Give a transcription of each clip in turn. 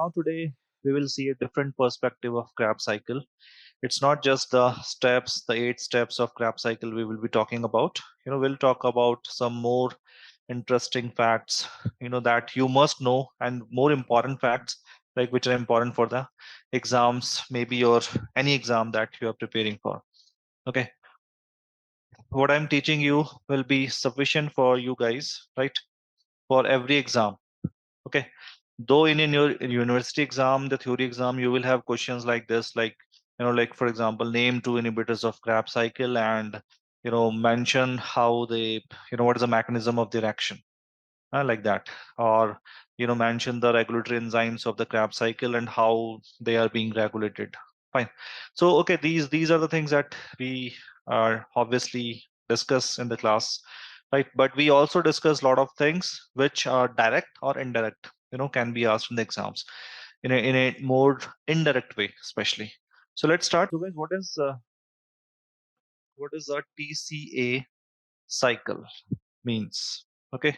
now today we will see a different perspective of Kreb cycle. It's not just the steps, the 8 steps of Kreb cycle we will be talking about. We'll talk about some more interesting facts, that you must know, and more important facts, like which are important for the exams, maybe, or any exam that you are preparing for. Okay. What I'm teaching you will be sufficient for you guys, right? For every exam. Okay. Though in your university exam, the theory exam, you will have questions like this, like, like for example, name 2 inhibitors of Kreb cycle and, mention how they, what is the mechanism of their action, like that. Or, mention the regulatory enzymes of the Kreb cycle and how they are being regulated. Fine. So, okay, these are the things that we are obviously discuss in the class, right? But we also discuss a lot of things which are direct or indirect, can be asked in the exams in a more indirect way, especially. So let's start. So guys, what is a TCA cycle means? Okay,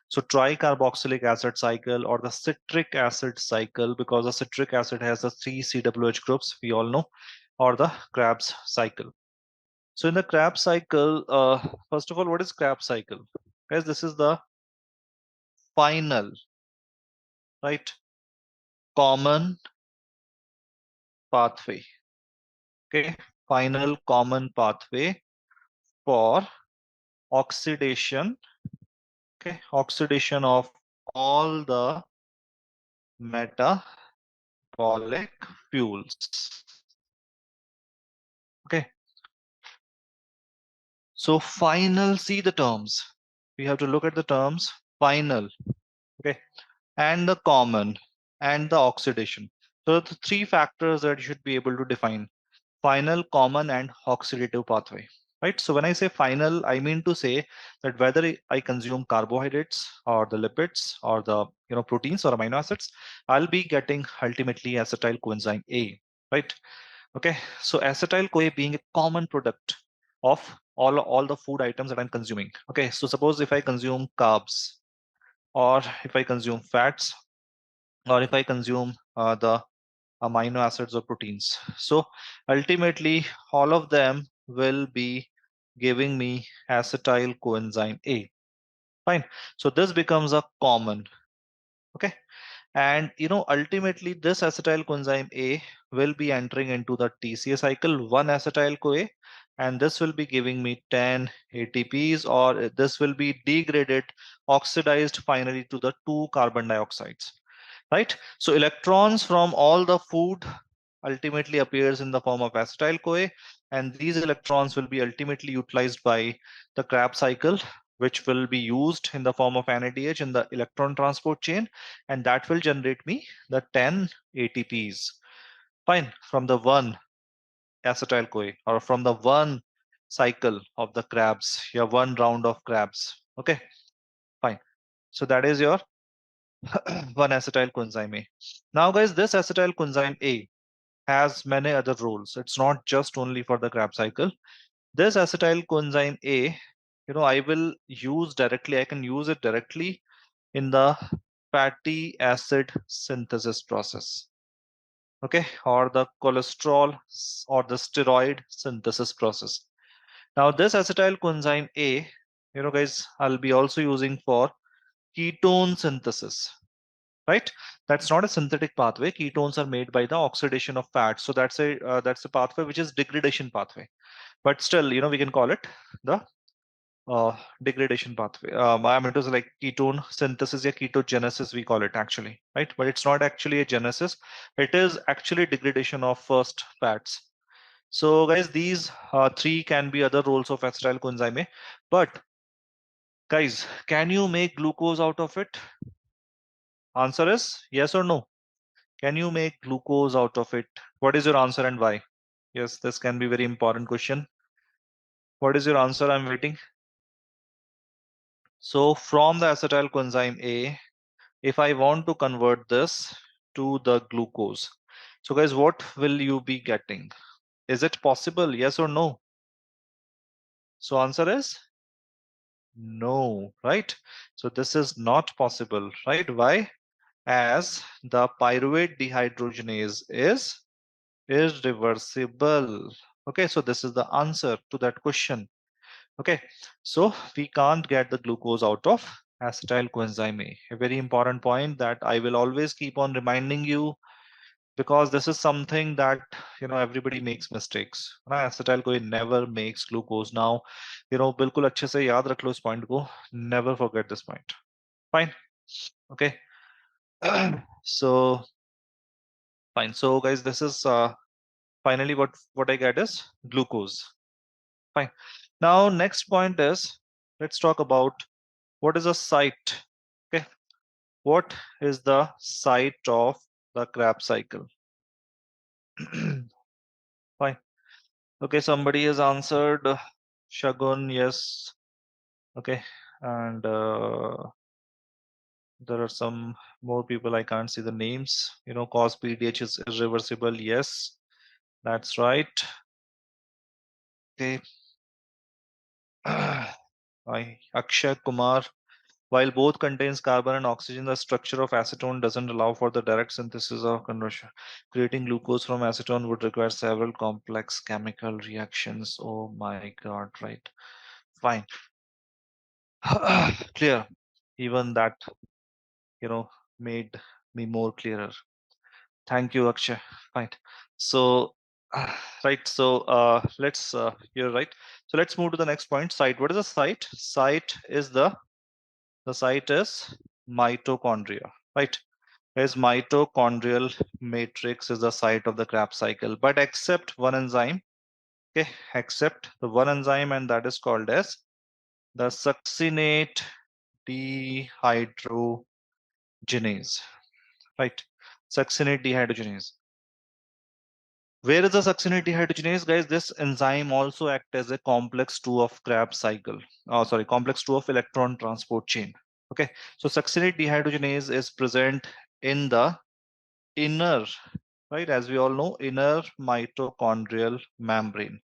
so tricarboxylic acid cycle or the citric acid cycle, because the citric acid has the 3 CWH groups, we all know, or the Krebs cycle. So in the Krebs cycle, first of all, what is Krebs cycle? Guys, this is the final, right, common pathway. Okay, final common pathway for oxidation. Okay, oxidation of all the metabolic fuels. Okay, so final, see the terms. We have to look at the terms final, okay, and the common and the oxidation. So the 3 factors that you should be able to define: final, common, and oxidative pathway. Right. So when I say final, I mean to say that whether I consume carbohydrates or the lipids or the proteins or amino acids, I'll be getting ultimately acetyl coenzyme A. Right. Okay. So acetyl CoA being a common product of all the food items that I'm consuming. Okay. So suppose if I consume carbs, or if I consume fats, or if I consume the amino acids or proteins. So ultimately, all of them will be giving me acetyl coenzyme A. Fine. So this becomes a common. Okay. And ultimately, this acetyl coenzyme A will be entering into the TCA cycle, 1 acetyl CoA, and this will be giving me 10 ATPs, or this will be degraded, oxidized finally to the 2 carbon dioxides. Right. So electrons from all the food ultimately appears in the form of acetyl CoA, and these electrons will be ultimately utilized by the Kreb cycle, which will be used in the form of NADH in the electron transport chain, and that will generate me the 10 ATPs. Fine, from the 1 acetyl CoA, or from the 1 cycle of the Krebs, your 1 round of Krebs. Okay, fine. So that is your 1 acetyl coenzyme A. Now, guys, this acetyl coenzyme A has many other roles. It's not just only for the Kreb cycle. This acetyl coenzyme A, I will use directly, I can use it directly in the fatty acid synthesis process. Okay, or the cholesterol or the steroid synthesis process. Now, this acetyl coenzyme A, guys, I'll be also using for ketone synthesis. Right, that's not a synthetic pathway. Ketones are made by the oxidation of fats, so that's a pathway which is degradation pathway, but still we can call it the degradation pathway. I mean, it was like ketone synthesis or ketogenesis we call it actually, right? But it's not actually a genesis, it is actually degradation of first fats. So guys, these 3 can be other roles of acetyl coenzyme A. But guys, can you make glucose out of it? Answer is yes or no. Can you make glucose out of it? What is your answer and why? Yes, this can be very important question. What is your answer? I'm waiting. So from the acetyl coenzyme A, if I want to convert this to the glucose, so guys, what will you be getting? Is it possible? Yes or no? So answer is no, right? So this is not possible, right? Why? as the pyruvate dehydrogenase is irreversible. Okay, so this is the answer to that question. Okay, so we can't get the glucose out of acetyl coenzyme A. A very important point that I will always keep on reminding you, because this is something that everybody makes mistakes ना. Acetyl कोई never makes glucose. Now बिल्कुल अच्छे से याद रख लो इस point को. Never forget this point. Fine. Okay. So fine. So guys, this is finally what I get is glucose. Fine. Now next point is, let's talk about what is a site. Okay. What is the site of the Krebs cycle? Fine. Okay, somebody has answered. Shagun, yes. Okay, and there are some more people. I can't see the names. Cause PDH is irreversible. Yes, that's right. Okay. Akshay Kumar. While both contains carbon and oxygen, the structure of acetone doesn't allow for the direct synthesis of conversion. Creating glucose from acetone would require several complex chemical reactions. Oh my God, right. Fine. Clear. Even that, made me more clearer. Thank you, Akshay. Fine. So, right. So, you're right. So let's move to the next point. Site. What is a site? The site is mitochondria, right? Is mitochondrial matrix is the site of the Krebs cycle, but except one enzyme. Okay, except the one enzyme, and that is called as the succinate dehydrogenase, right? Succinate dehydrogenase. Where is the succinate dehydrogenase, guys? This enzyme also acts as a complex 2 of Krebs cycle. Oh, sorry, complex 2 of electron transport chain. Okay, so succinate dehydrogenase is present in the inner, right? As we all know, inner mitochondrial membrane.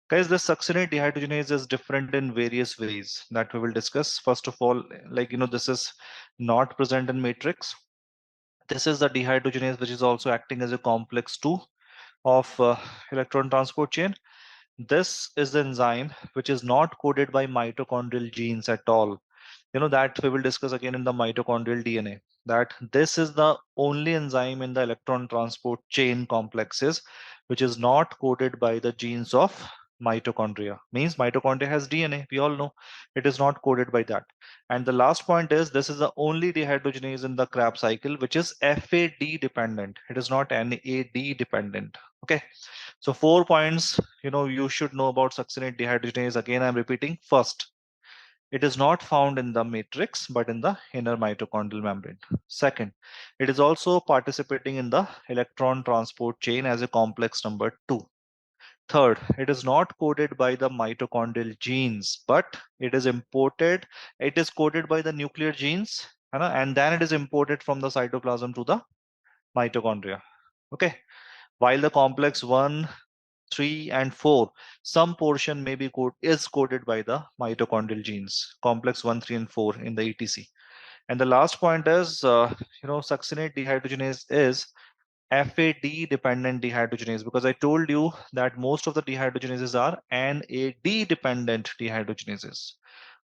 Guys, the succinate dehydrogenase is different in various ways that we will discuss. First of all, this is not present in matrix. This is the dehydrogenase which is also acting as a complex 2 of electron transport chain. This is the enzyme which is not coded by mitochondrial genes at all. That we will discuss again in the mitochondrial DNA, that this is the only enzyme in the electron transport chain complexes which is not coded by the genes of mitochondria. Means mitochondria has DNA, we all know. It is not coded by that. And the last point is, this is the only dehydrogenase in the Krebs cycle which is FAD dependent. It is not NAD dependent. Okay, so 4 points you should know about succinate dehydrogenase. Again, I'm repeating. First, it is not found in the matrix, but in the inner mitochondrial membrane. Second, it is also participating in the electron transport chain as a complex number 2. Third, it is not coded by the mitochondrial genes, but it is imported. It is coded by the nuclear genes, and then it is imported from the cytoplasm to the mitochondria. Okay. While the complex 1, 3, and 4, some portion may be is coded by the mitochondrial genes, complex 1, 3, and 4 in the ETC. And the last point is, succinate dehydrogenase is FAD dependent dehydrogenase, because I told you that most of the dehydrogenases are NAD dependent dehydrogenases.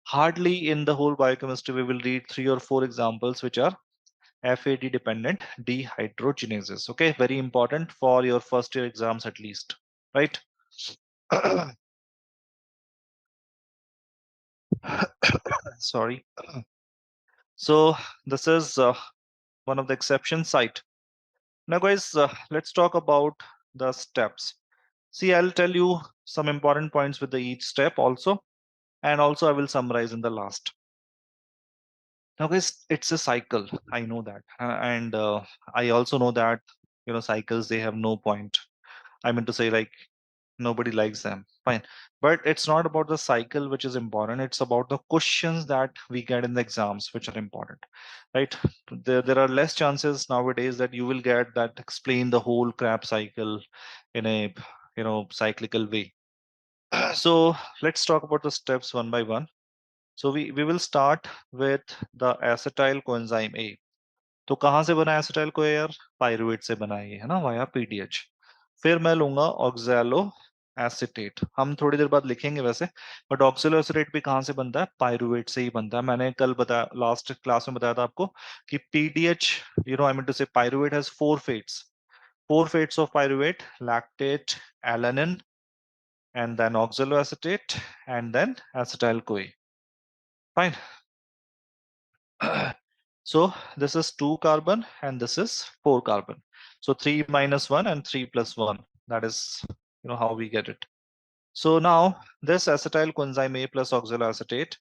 Hardly in the whole biochemistry we will read 3 or 4 examples which are FAD dependent dehydrogenases. Okay, very important for your first year exams at least, right? Sorry. So this is one of the exception site. Now, guys, let's talk about the steps. See, I'll tell you some important points with the each step also, and also I will summarize in the last. Now, guys, it's a cycle. I know that, and I also know that cycles, they have no point. I mean to say, like, nobody likes them. Fine, but it's not about the cycle which is important. It's about the questions that we get in the exams which are important, right? There are less chances nowadays that you will get that explain the whole Krebs cycle in a cyclical way. So let's talk about the steps one by one. So we will start with the acetyl coenzyme A. तो कहाँ से बना है acetyl co यार? Pyruvate से बना है ये, है ना, वाया पीडीएच। फिर मैं लूंगा ऑक्सैलो एसिटेट, हम थोड़ी देर बाद लिखेंगे वैसे, बट ऑक्सैलो एसिटेट भी कहाँ से बनता है? पायरुवेट से ही बनता है। मैंने कल बताया, लास्ट क्लास में बताया था आपको कि पीडीएच, आई मीन टू से pyruvate has four fates of pyruvate: lactate, alanine, and then oxaloacetate, and then acetyl CoA. Fine. So this is 2 carbon and this is 4 carbon. So 3 minus 1 and 3 plus 1. That is, how we get it. So now this acetyl coenzyme A plus oxaloacetate,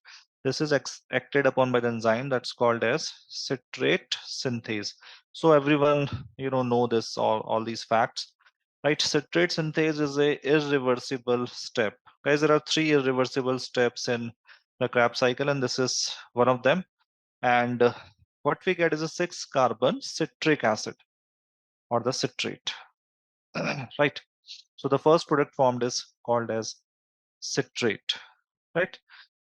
this is acted upon by the enzyme that's called as citrate synthase. So everyone, know this, all these facts, right? Citrate synthase is a irreversible step. Guys, there are 3 irreversible steps in the Krebs cycle, and this is one of them. And what we get is a 6 carbon citric acid or the citrate, right? So the first product formed is called as citrate, right?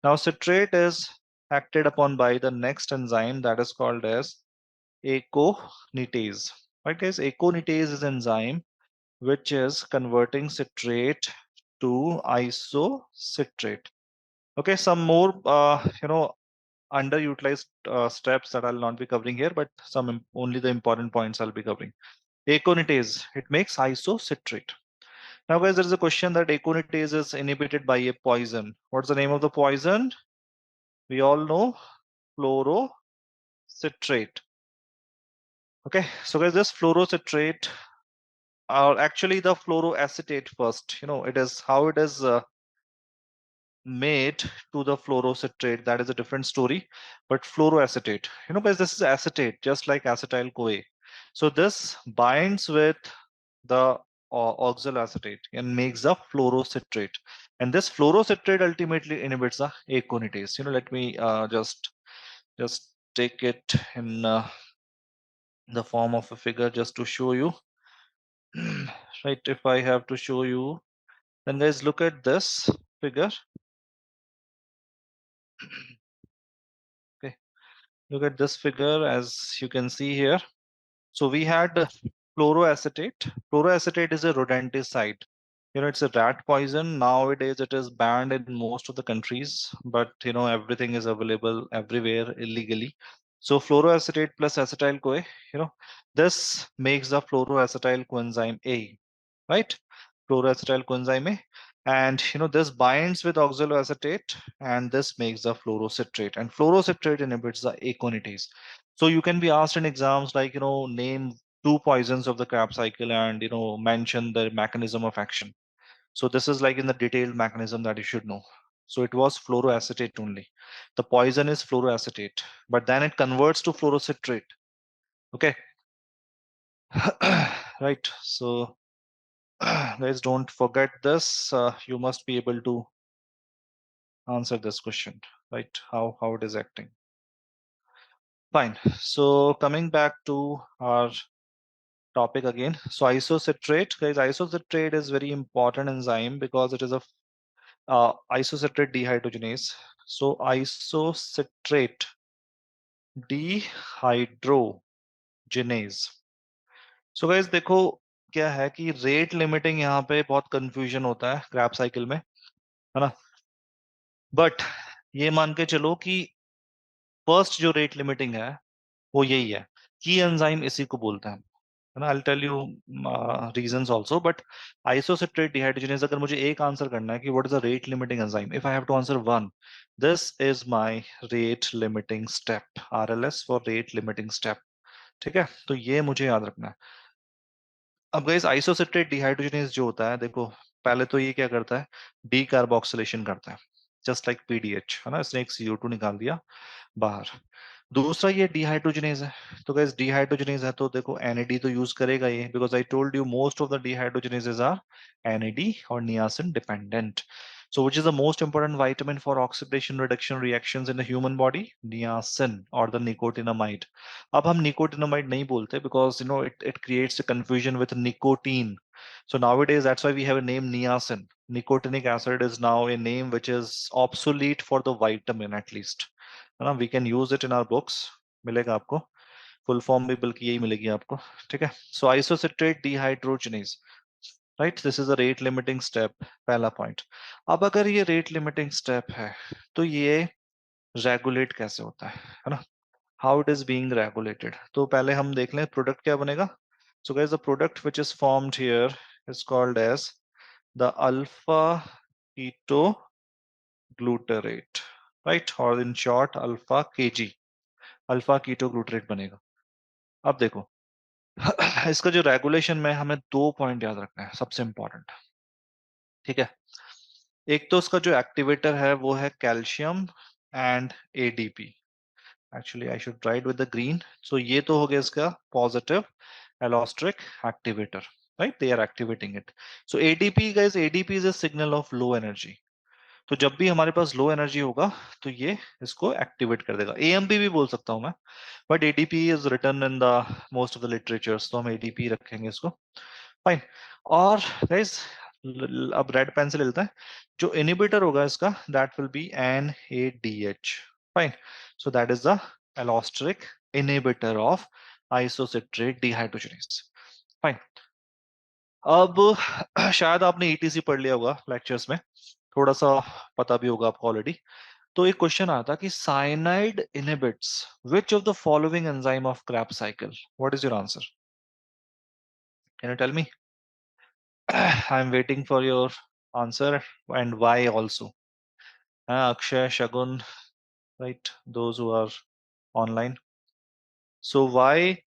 Now citrate is acted upon by the next enzyme that is called as aconitase, right guys? Aconitase is an enzyme which is converting citrate to isocitrate. Okay, some more underutilized steps that I'll not be covering here, but only the important points I'll be covering. Aconitase, it makes isocitrate. Now, guys, there is a question that aconitase is inhibited by a poison. What's the name of the poison? We all know fluorocitrate. Okay, so guys, this fluorocitrate, or actually the fluoroacetate first, it is how it is made to the fluorocitrate, that is a different story. But fluoroacetate, guys, this is acetate, just like acetyl CoA. So this binds with the oxaloacetate and makes the fluorocitrate, and this fluorocitrate ultimately inhibits the aconitase. Let me just take it in the form of a figure just to show you. Right, if I have to show you, then guys, look at this figure. Okay, look at this figure, as you can see here. So we had fluoroacetate. Fluoroacetate is a rodenticide. It's a rat poison. Nowadays, it is banned in most of the countries, but everything is available everywhere illegally. So fluoroacetate plus acetyl CoA, this makes the fluoroacetyl coenzyme A, right? Fluoroacetyl coenzyme A, and this binds with oxaloacetate, and this makes the fluorocitrate, and fluorocitrate inhibits the aconitase. So you can be asked in exams like, name 2 poisons of the Krebs cycle and, mention the mechanism of action. So this is like in the detailed mechanism that you should know. So it was fluoroacetate only. The poison is fluoroacetate, but then it converts to fluorocitrate. Okay. Right. So guys, don't forget this. You must be able to answer this question, right? How it is acting. Fine. So coming back to our topic again. So isocitrate, guys, isocitrate is very important enzyme because it is a isocitrate dehydrogenase. So isocitrate dehydrogenase. So guys, देखो क्या है कि rate limiting यहाँ पे बहुत confusion होता है Krebs cycle में, है ना? बट ये मान के चलो कि फर्स्ट जो रेट लिमिटिंग है वो यही है, की एंजाइम इसी को बोलते हैं, है ना? I'll tell you reasons also, but isocitrate dehydrogenase, अगर मुझे एक आंसर करना है कि what is the rate limiting enzyme, if I have to answer one, this is my rate limiting step, RLS for rate limiting step. ठीक है, तो ये मुझे याद रखना है. अब गाइस, आइसोसिट्रेट डिहाइड्रोजनेज जो होता है, देखो पहले तो ये क्या करता है, डी कार्बोक्सिलेशन करता है, जस्ट लाइक पीडीएच, है ना? इसने एक CO2 निकाल दिया बाहर. दूसरा ये डिहाइड्रोजनेज है, तो गाइस डिहाइड्रोजनेज है तो देखो NAD तो यूज करेगा ये, because I told you most of the dehydrogenases are NAD और niacin dependent. So which is the most important vitamin for oxidation reduction reactions in the human body? Niacin or the nicotinamide. अब हम nicotinamide नहीं बोलते because it creates a confusion with nicotine. So nowadays that's why we have a name niacin. Nicotinic acid is now a name which is obsolete for the vitamin, at least. है ना? We can use it in our books, मिलेगा आपको. Full form भी बल्कि यही मिलेगी आपको, ठीक है। So isocitrate dehydrogenase, right, this is a rate limiting step, पहला पॉइंट। अब अगर ये रेट लिमिटिंग स्टेप है तो ये रेगुलेट कैसे होता है ना, how it is being regulated. तो पहले हम देख लें प्रोडक्ट क्या बनेगा। So guys the product which is formed here is called as the alpha keto glutarate, right, और in short alpha KG, alpha keto glutarate बनेगा। अब देखो इसका जो रेगुलेशन में हमें दो पॉइंट याद रखना है, सबसे इंपॉर्टेंट, ठीक है। एक तो उसका जो एक्टिवेटर है वो है calcium and ADP, actually I should write with the green. So ये तो हो गया इसका positive allosteric activator, right, they are activating it. So ADP guys, ADP is a signal of low energy. तो जब भी हमारे पास लो एनर्जी होगा तो ये इसको एक्टिवेट कर देगा, एएमपी भी बोल सकता हूं मैं, but ADP is written in the most of the literatures, तो हम एडीपी रखेंगे इसको, फाइन। और गाइस अब रेड पेन से ले लेते हैं, जो इनिबिटर होगा इसका that will be N A D H, fine. So that is the allosteric inhibitor of isocitrate dehydrogenase, fine. अब शायद आपने ईटीसी पढ़ लिया होगा लेक्चर्स में, थोड़ा सा पता भी होगा आपको ऑलरेडी। तो एक क्वेश्चन आता कि cyanide inhibits which of the following enzyme of Krebs cycle, what is your answer, can you tell me. I am waiting for your answer and why also. Akshay, Shagun, right, those who are online. So why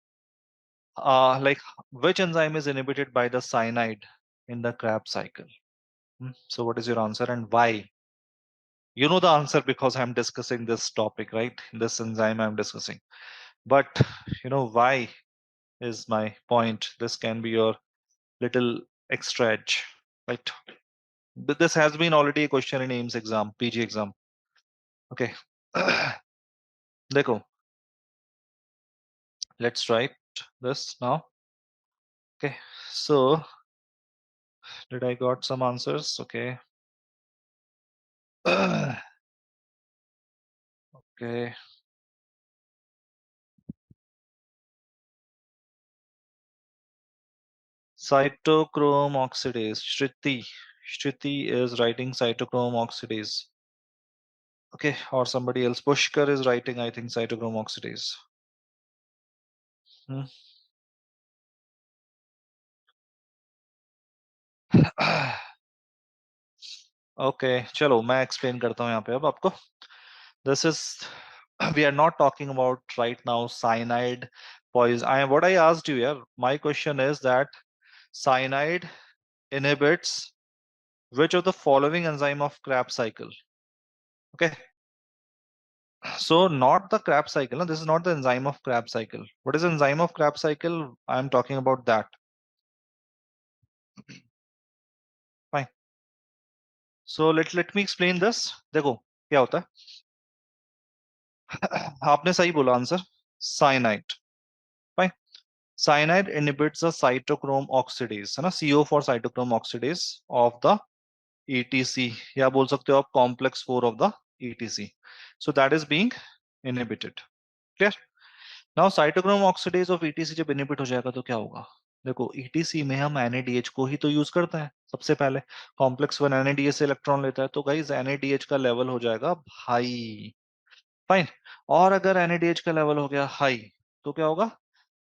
like which enzyme is inhibited by the cyanide in the Kreb cycle? So what is your answer and why? You know the answer because I'm discussing this topic, right? This enzyme I'm discussing. But you know why is my point. This can be your little extra edge, right? This has been already a question in AIMS exam, PG exam. Okay. देखो, let's write this now. Okay. So did I got some answers? Okay. Okay. Cytochrome oxidase. Shriti. Shriti is writing cytochrome oxidase. Okay. Or somebody else. Pushkar is writing, I think, cytochrome oxidase. Hmm. Okay. चलो मैं explain करता हूँ यहाँ पे अब आपको. This is we are not talking about right now cyanide poison. What I asked you here, my question is that cyanide inhibits which of the following enzyme of Krebs cycle? Okay. So not the Krebs cycle. No? This is not the enzyme of Krebs cycle. What is the enzyme of Krebs cycle? I'm talking about that. Fine. So let me explain this. देखो क्या होता है. आपने सही बोला answer, cyanide. Fine. Cyanide inhibits the cytochrome oxidase, है ना, CO for cytochrome oxidase of the ETC, या बोल सकते हो आप complex 4 of the ETC. So that is being inhibited. Clear. Now cytochrome oxidase of ETC जब इनहिबिट हो जाएगा तो क्या होगा. देखो ETC में हम NADH को ही तो यूज करते हैं सबसे पहले. कॉम्प्लेक्स 1 NADH से इलेक्ट्रॉन लेता है, तो गाइस NADH का लेवल हो जाएगा हाई. फाइन. और अगर NADH का लेवल हो गया हाई तो क्या होगा,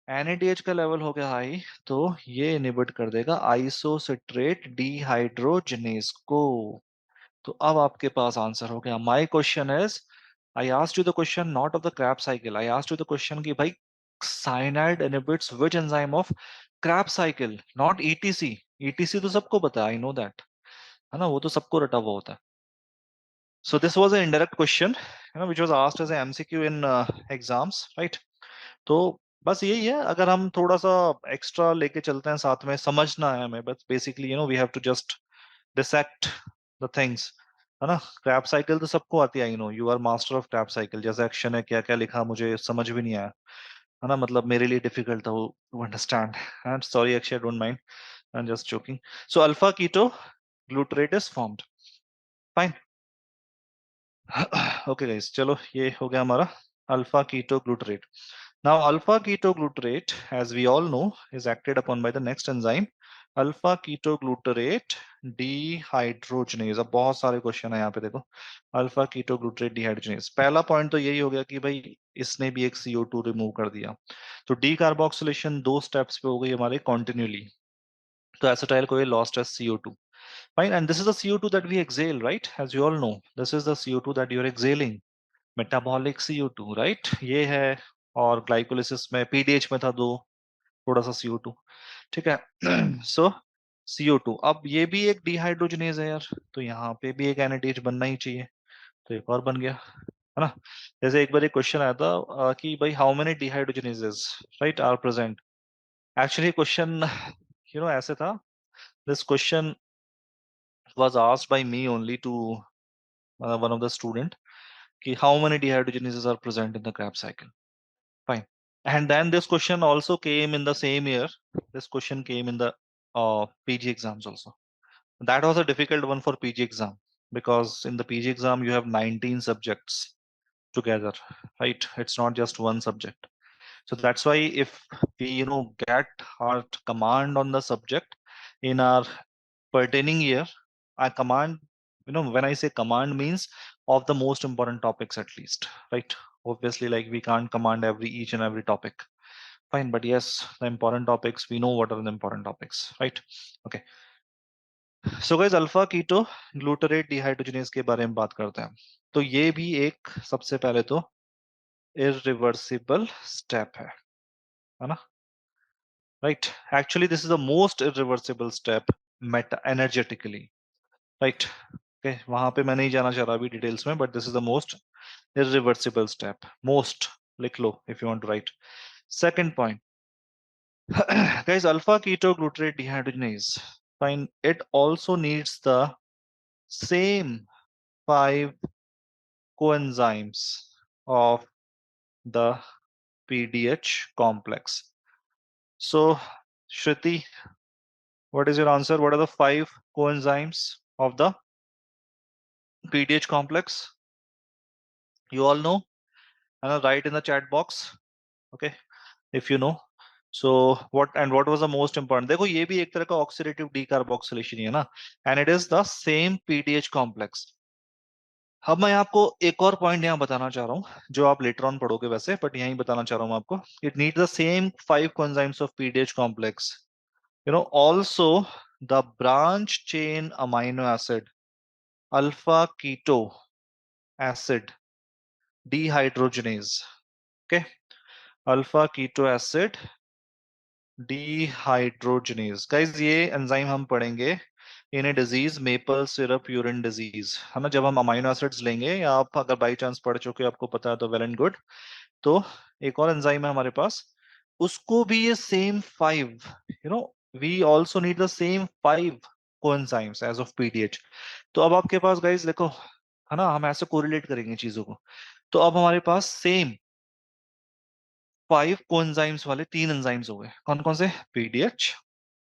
NADH का लेवल हो गया हाई तो ये इनहिबिट कर देगा आइसोसिट्रेट डिहाइड्रोजनेज को. तो अब आपके पास आंसर हो गया. My question is, I asked you the question not of the Krebs cycle, I asked you the question कि भाई cyanide inhibits which enzyme of Krebs cycle, not ETC. ETC तो सबको पता है, आई नो दैट, है ना, वो तो सबको रटा हुआ होता है. So this was an indirect question, you know, which was asked as an MCQ in exams, right. तो बस यही है, अगर हम थोड़ा सा एक्स्ट्रा लेके चलते हैं साथ में, समझना है हमें बस basically, you know, we have to just dissect the things, है ना. क्रैप साइकिल तो सबको आती है, I know, you are master of Krebs cycle. जैसे एक्शन है, क्या क्या लिखा मुझे समझ भी नहीं आया, है ना, मतलब मेरे लिए डिफिकल्ट था वो to understand. And sorry Akshay, don't mind, I am just joking. So alpha keto glutarate is formed. Fine. Okay guys, चलो ये हो गया हमारा alpha keto glutarate. Now, alpha ketoglutarate, as we all know, is acted upon by the next enzyme, alpha ketoglutarate dehydrogenase. अब बहुत सारे question है यहाँ पे देखो, अल्फा कीटोग्लूटरेट डिहाइड्रोजनेज। पहला पॉइंट तो यही हो गया कि भाई इसने भी एक CO2 रिमूव कर दिया, तो डी कार्बोक्सिलेशन 2 स्टेप्स पे हो गई हमारे कॉन्टिन्यूली। तो एसिटाइल को ये lost as CO2, fine, and this is the CO2 that we exhale, right? As you all know, this is the CO2 that you are exhaling, metabolic CO2, right? ये है, और ग्लाइकोलिसिस में PDH में था दो, थोड़ा सा CO2, ठीक है। सो CO2, अब ये भी एक डिहाइड्रोजनेज है यार, तो यहाँ पे भी एक NADH बनना ही चाहिए, तो एक और बन गया, है ना। जैसे एक बार एक क्वेश्चन आया था कि भाई how many dehydrogenases right are present. Actually question ऐसे था, this question was asked by me only to one of the student ki how many dehydrogenases are present in the Krebs cycle. Fine. And then this question also came in the same year. This question came in the PG exams also. That was a difficult one for PG exam, because in the PG exam you have 19 subjects together, right? It's not just one subject. So that's why if we get our command on the subject in our pertaining year, I command, when I say command means of the most important topics at least, right? Obviously, like we can't command each and every topic. Fine, but yes, the important topics, we know what are the important topics, right? Okay. So guys, alpha keto glutarate dehydrogenase के बारे में बात करते हैं। तो ये भी एक सबसे पहले तो irreversible step है ना, right? Actually, this is the most irreversible step meta energetically, right? Okay, वहां पे मैं नहीं जाना चाह रहा अभी डिटेल्स में, but this is the most irreversible step. Most, लिख लो if you want to write. Second point, guys, alpha ketoglutarate dehydrogenase, fine, it also needs the same 5 coenzymes of the PDH complex. So Shruti, what is your answer? What are the 5 coenzymes of the PDH complex? You all know, and write in the chat box, okay, if you know. So what was the most important? देखो ये भी एक तरह का oxidative decarboxylation ही है ना, and it is the same PDH complex. अब मैं आपको एक और पॉइंट यहाँ बताना चाह रहा हूँ, जो आप लेटर ऑन पढ़ोगे वैसे, बट यहीं बताना चाह रहा हूँ आपको। It need the same 5 coenzymes of PDH complex, also the branch chain amino acid alpha keto acid dehydrogenase, okay, alpha keto acid dehydrogenase. Guys ये एंजाइम हम पढ़ेंगे in a disease maple syrup urine disease, है ना। जब हम amino acids लेंगे, या आप अगर बाई चांस पढ़ चुके हो, आपको पता है तो वेल एंड गुड। तो एक और एंजाइम है हमारे पास, उसको भी ये same 5, we also need the same 5 coenzymes as of PDH. तो अब आपके पास गाइज देखो, है ना, हम ऐसे कोरिलेट करेंगे चीजों को। तो अब हमारे पास सेम 5 कोएंजाइम्स वाले 3 एंजाइम्स हो गए। कौन कौन से? PDH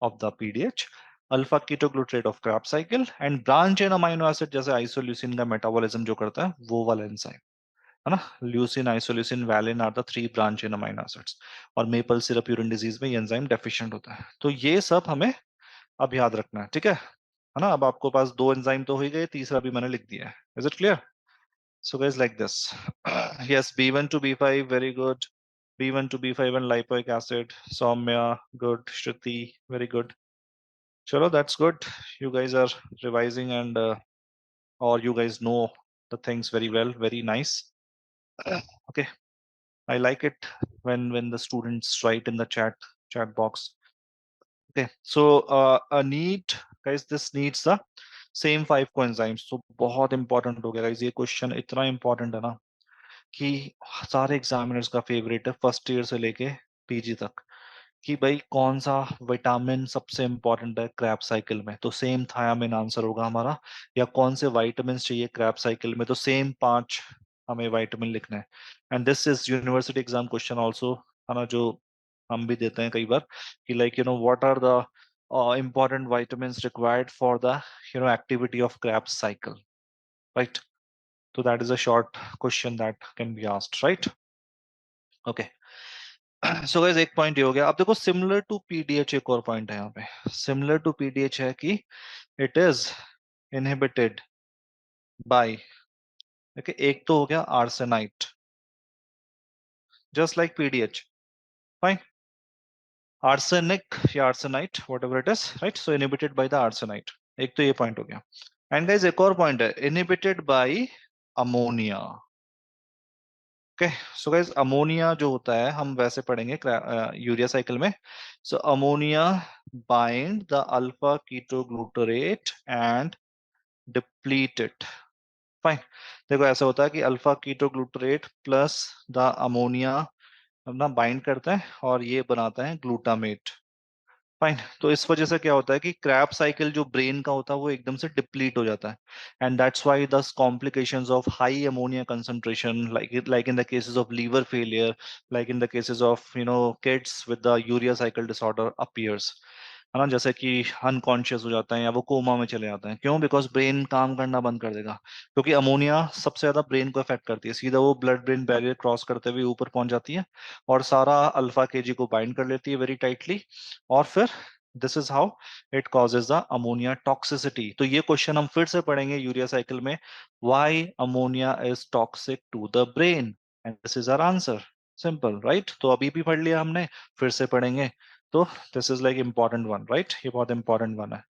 of the PDH, alpha ketoglutarate of Krebs cycle, and branch and amino acid जैसे आइसोल्यूसिन का मेटाबॉलिज्म जो करता है वो वाला एंजाइम, है ना। Leucine, isoleucine, valine are the 3 branch and amino acids. और मेपल सिरप यूरिन डिजीज में ये एंजाइम डेफिशिएंट होता है। तो ये सब हमें अब याद रखना है, ठीक है ना। अब आपको पास 2 एंजाइम तो हो ही गए, तीसरा भी मैंने लिख दिया है। Is it clear? So guys, like this. Yes, B1 to B5, very good. B1 to B5 and lipoic acid. Soumya, good. Shruti, very good. Chalo, that's good. You guys are revising, and or you guys know the things very well. Very nice. Okay, I like it when the students write in the chat box. Okay, so a neat, guys, this needs the same 5 coenzymes. So बहुत important हो गया guys, ये question इतना important है ना कि सारे examiners का फेवरेट है, फर्स्ट ईयर से लेके पीजी तक, कि भाई कौन सा विटामिन सबसे इंपॉर्टेंट है क्रैब साइकिल में, तो सेम थायामिन आंसर होगा हमारा। या कौन से विटामिन चाहिए क्रैब साइकिल में, तो सेम 5 हमें विटामिन लिखना है। And this is university exam question also, है ना, जो हम भी देते हैं कई बार, कि like what are the important vitamins required for the activity of Krebs cycle, right? So that is a short question that can be asked, right? Okay. So guys एक पॉइंट ये हो गया। अब देखो सिमिलर टू पीडीएच एक और point है यहाँ पे। सिमिलर टू पीडीएच है कि it is inhibited by, okay, एक तो हो गया arsenite, just like PDH, fine, arsenic या arsenite whatever it is, right, so inhibited by the arsenite. एक तो ये पॉइंट हो गया। एंड गाइस एक और पॉइंट है, inhibited by ammonia. Okay, so guys ammonia जो होता है हम वैसे पढ़ेंगे यूरिया साइकिल में। So ammonia bind the alpha ketoglutarate and deplete it, fine. देखो ऐसा होता है कि alpha ketoglutarate plus the ammonia अपना बाइंड करता है और ये बनाता है ग्लूटामेट, फाइन। तो इस वजह से क्या होता है कि क्रैब साइकिल जो ब्रेन का होता है वो एकदम से डिप्लीट हो जाता है। And that's why the complications of high ammonia concentration, like in the cases of liver failure, like in the cases of kids with the urea cycle disorder appears, है ना, जैसे कि अनकॉन्शियस हो जाता है या वो कोमा में चले जाते हैं। क्यों? बिकॉज ब्रेन काम करना बंद कर देगा, क्योंकि अमोनिया सबसे ज्यादा ब्रेन को अफेक्ट करती है, सीधा वो ब्लड ब्रेन बैरियर क्रॉस करते हुए ऊपर पहुंच जाती है और सारा अल्फा केजी को बाइंड कर लेती है वेरी टाइटली। और फिर this is how it causes the ammonia toxicity. तो ये क्वेश्चन हम फिर से पढ़ेंगे यूरिया साइकिल में, why ammonia is toxic to the brain, and this is our answer, simple, right. तो अभी भी पढ़ लिया हमने, फिर से पढ़ेंगे। तो this is like important one, right, ये बहुत इंपॉर्टेंट वन है,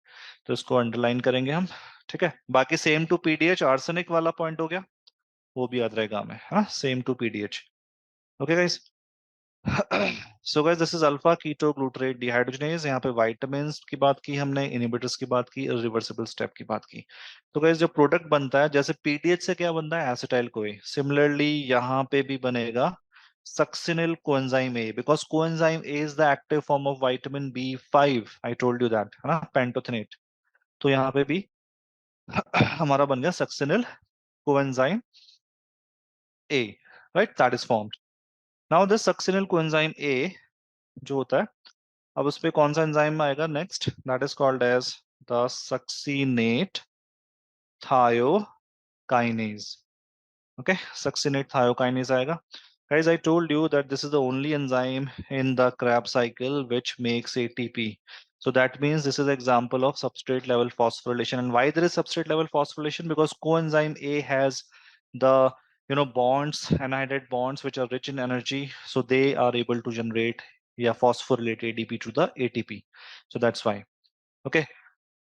तो इसको अंडरलाइन करेंगे हम। ठीक है, बाकी सेम टू पीडीएच आर्सेनिक वाला पॉइंट हो गया, वो भी याद रहेगा हमें, हाँ, same to PDH. Okay guys, so guys this is alpha keto glutarate dehydrogenase. यहाँ पे विटामिन्स की बात की हमने, इनहिबिटर्स की बात की, रिवर्सिबल स्टेप की बात की। तो गाइस जो प्रोडक्ट बनता है, जैसे पीडीएच से क्या बनता है, एसिटाइल कोई, सिमिलरली यहाँ पे भी बनेगा succinyl coenzyme A, because coenzyme A is the active form of vitamin B 5, I told you that, है ना, पेंटोथेनेट। तो यहाँ पे भी हमारा बन गया succinyl coenzyme A, right, that is formed. Now this succinyl coenzyme ए जो होता है, अब उस पे कौन सा एंजाइम आएगा next, that is called as the succinate thiokinase. Okay, succinate thiokinase आएगा। Guys, I told you that this is the only enzyme in the Krebs cycle which makes ATP. So that means this is example of substrate level phosphorylation. And why there is substrate level phosphorylation? Because coenzyme A has the bonds, anhydride bonds, which are rich in energy. So they are able to generate, yeah, phosphorylate ADP to the ATP. So that's why. Okay.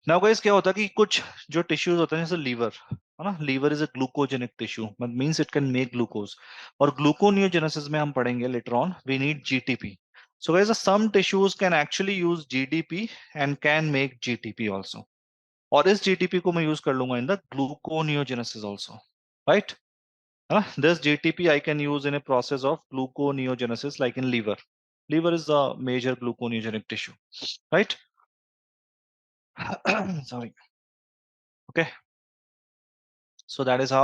Now guys क्या होता है कि कुछ जो tissues होते हैं, जैसे liver, है ना, liver is a glucogenic tissue, means it can make glucose. और ग्लूकोनियोजेनेसिस में हम पढ़ेंगे later on, we need GTP. So guys some tissues can actually use GDP and can make GTP also, और इस जीटीपी को मैं यूज कर लूंगा in the gluconeogenesis also, right, है ना। This GTP I can use in a process of gluconeogenesis like in liver. Liver is the major ग्लूकोनियोजेनिक tissue, right. Sorry, okay, so that is how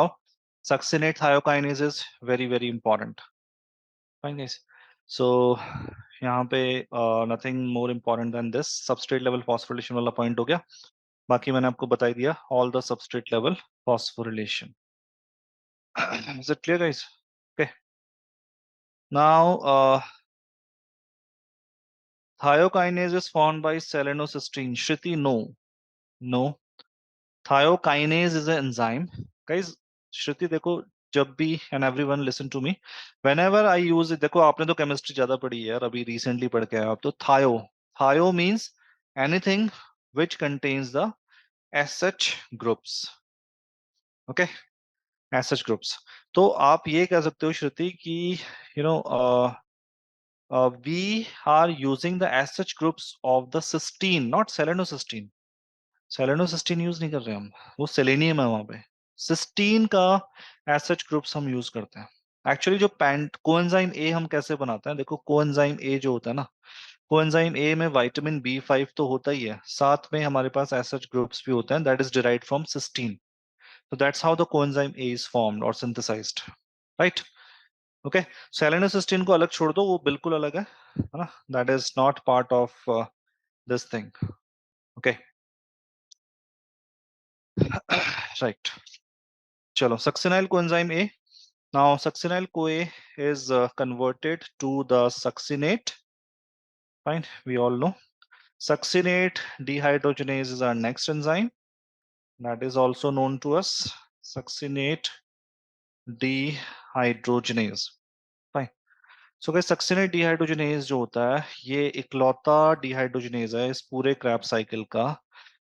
succinate thiokinase is very very important, fine guys। so यहाँ पे nothing more important than this, substrate level phosphorylation वाला point हो गया। बाकी मैंने आपको बता ही दिया all the substrate level phosphorylation। is it clear guys? Okay, now thiokinase is formed by selenocysteine, Shriti, no, thiokinase is enzyme. Guys Shruti देखो, जब भी, and everyone listen to me, whenever I use, देखो आपने तो केमिस्ट्री ज्यादा पढ़ी है यार, अभी रिसेंटली पढ़ के आए हो आप, तो thio, thio means anything which contains the SH groups, okay, SH groups. तो आप ये कह सकते हो श्रुति कि you know we are using the SH groups of the cysteine, not selenocysteine. Selenocysteine use नहीं कर रहे हम, वो सेलेनियम है वहां पे। सिस्टीन का एसएच ग्रुप्स हम यूज करते हैं। एक्चुअली जो पैंट कोएंजाइम ए हम कैसे बनाते हैं, देखो कोएंजाइम ए जो होता है ना, कोएंजाइम ए में विटामिन बी 5 तो होता ही है, साथ में हमारे पास एसएच ग्रुप्स भी होते हैं, that is derived from cysteine. तो that's how the coenzyme A is formed और सिंथेसाइज्ड, राइट। ओके, सेलेनोसिस्टीन को अलग छोड़ दो, वो बिल्कुल अलग है ना, that is not part of this thing, okay, right. चलो succinyl coenzyme A, Now succinyl CoA is converted to the succinate. Fine, we all know. Succinate dehydrogenase is our next enzyme. That is also known to us. Succinate dehydrogenase. Fine. So guys, succinate dehydrogenase जो होता है ये इकलौता dehydrogenase है इस पूरे Krebs cycle का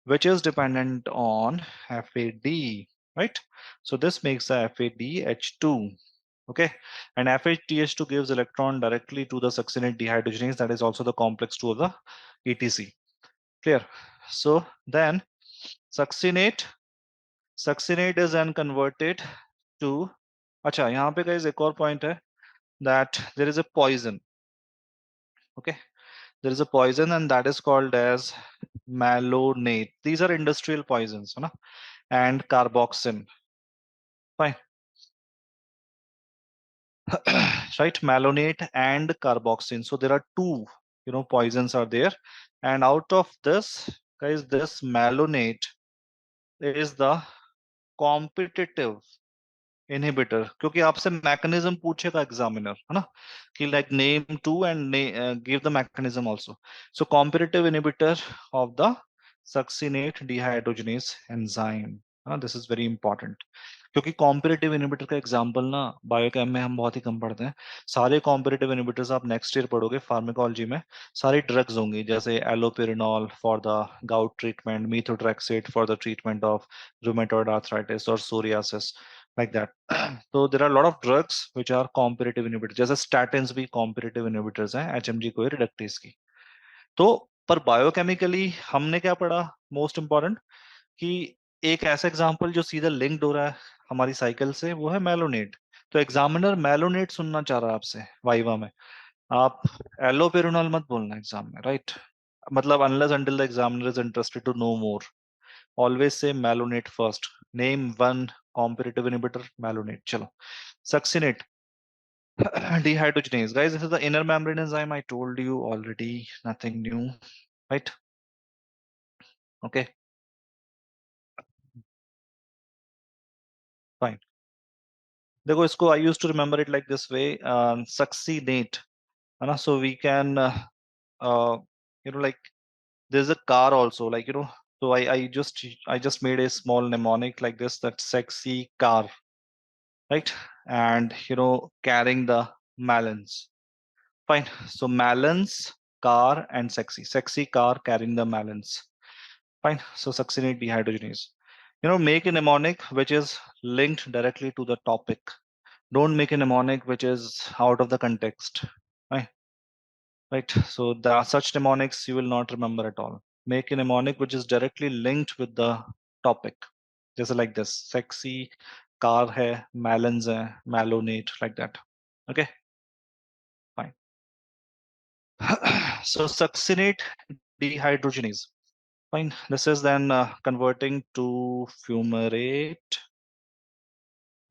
which is dependent on FAD, right? So this makes the FADH2. Okay, and FADH2 gives electron directly to the succinate dehydrogenase. That is also the complex 2 of the ETC. Clear? So then succinate is then converted to. अच्छा यहाँ पे guys एक और point है that there is a poison. Okay, there is a poison and that is called as malonate. These are industrial poisons, है ना? And carboxyn. Fine. Right, malonate and carboxyn. So there are two, poisons are there, and out of this, guys, this malonate is the competitive inhibitor. क्योंकि आपसे mechanism पूछेगा examiner, है ना? कि like name two and give the mechanism also. So competitive inhibitor of the succinate dehydrogenase enzyme. This is very important. क्योंकि competitive inhibitor का example ना biochem में हम बहुत ही कम पढ़ते हैं. सारे कॉम्पिटिटिव इनिबिटर्स आप नेक्स्ट ईयर पढ़ोगे फार्माकोलॉजी में. सारी ड्रग्स होंगी जैसे allopurinol for the gout treatment, methotrexate for the treatment of rheumatoid arthritis और सोरियासिस, लाइक दैट. तो there are lot of drugs which are competitive inhibitors. जैसे स्टैटिन्स भी कॉम्पिटिटिव इनिबिटर्स हैं एचएमजी को रिडक्टेज की. तो पर बायोकेमिकली हमने क्या पढ़ा मोस्ट इंपॉर्टेंट कि एक ऐसा एग्जांपल जो सीधा लिंक्ड हो रहा है हमारी साइकिल से वो है मेलोनेट. तो एग्जामिनर मेलोनेट सुनना चाह रहा है आपसे वाइवा में. आप एलोपेरिनॉल मत बोलना एग्जाम में, राइट? मतलब unless until the examiner is interested to know more, always say malonate first. Name one competitive inhibitor, malonate. चलो, succinate dehydrogenase, guys, this is the inner membrane enzyme. I told you already, nothing new, right? Okay, fine. देखो इसको I used to remember it like this way, succinate, है ना? So we can uh, like there's a car also, like so I just made a small mnemonic like this, that sexy car, right? And carrying the melons. Fine. So melons, car, and sexy car carrying the melons. Fine. So succinate dehydrogenase. Make a mnemonic which is linked directly to the topic. Don't make a mnemonic which is out of the context. Right? Right. So there are such mnemonics you will not remember at all. Make a mnemonic which is directly linked with the topic. Just like this. Sexy car hai, melons hai, malonate, like that. Okay. Fine. So succinate dehydrogenase. Fine. This is then converting to fumarate.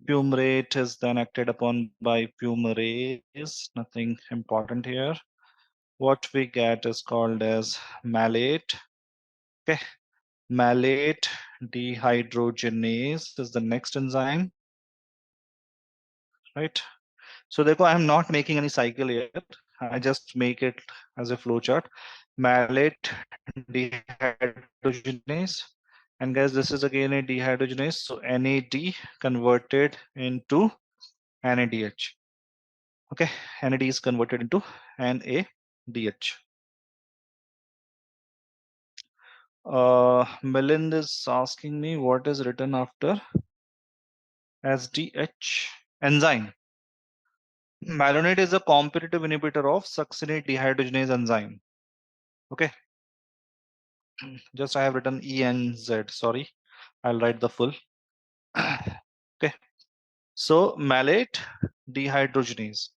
Fumarate is then acted upon by fumarase. Nothing important here. What we get is called as malate. Okay. Malate dehydrogenase is the next enzyme. Right. So therefore, I am not making any cycle here. I just make it as a flowchart. Malate dehydrogenase. And guys, this is again a dehydrogenase. So NAD converted into NADH. Okay, NAD is converted into NADH. Milind is asking me what is written after SDH enzyme. Malonate is a competitive inhibitor of succinate dehydrogenase enzyme. Okay. Just I have written ENZ. Sorry, I'll write the full. Okay. So malate dehydrogenase,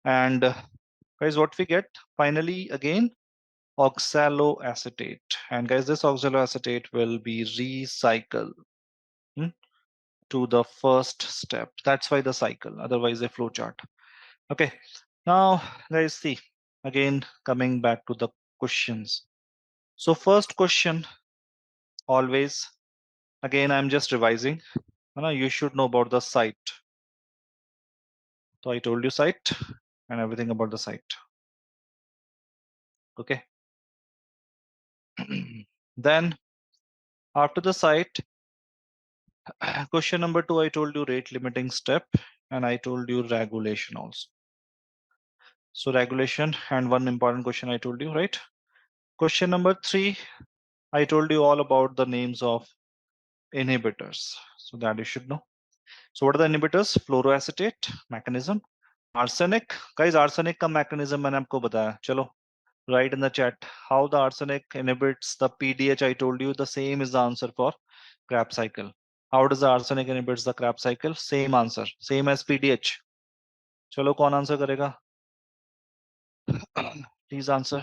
and guys, what we get finally again, oxaloacetate. And guys, this oxaloacetate will be recycled to the first step. That's why the cycle, otherwise a flow chart. Okay. Now, guys, see again coming back to the questions. So first question, always, again, I'm just revising. You should know about the site. So I told you site and everything about the site. Okay. Then after the site, question number 2, I told you rate limiting step, and I told you regulation also. So regulation and one important question I told you, right? Question number 3, I told you all about the names of inhibitors. So that you should know. So what are the inhibitors? Fluoroacetate mechanism, arsenic. Guys, arsenic का mechanism मैंने आपको बताया. चलो, write in the chat how the arsenic inhibits the PDH. I told you the same is the answer for Kreb cycle. How does the arsenic inhibits the Kreb cycle? Same answer, same as PDH. चलो कौन answer करेगा? Please answer.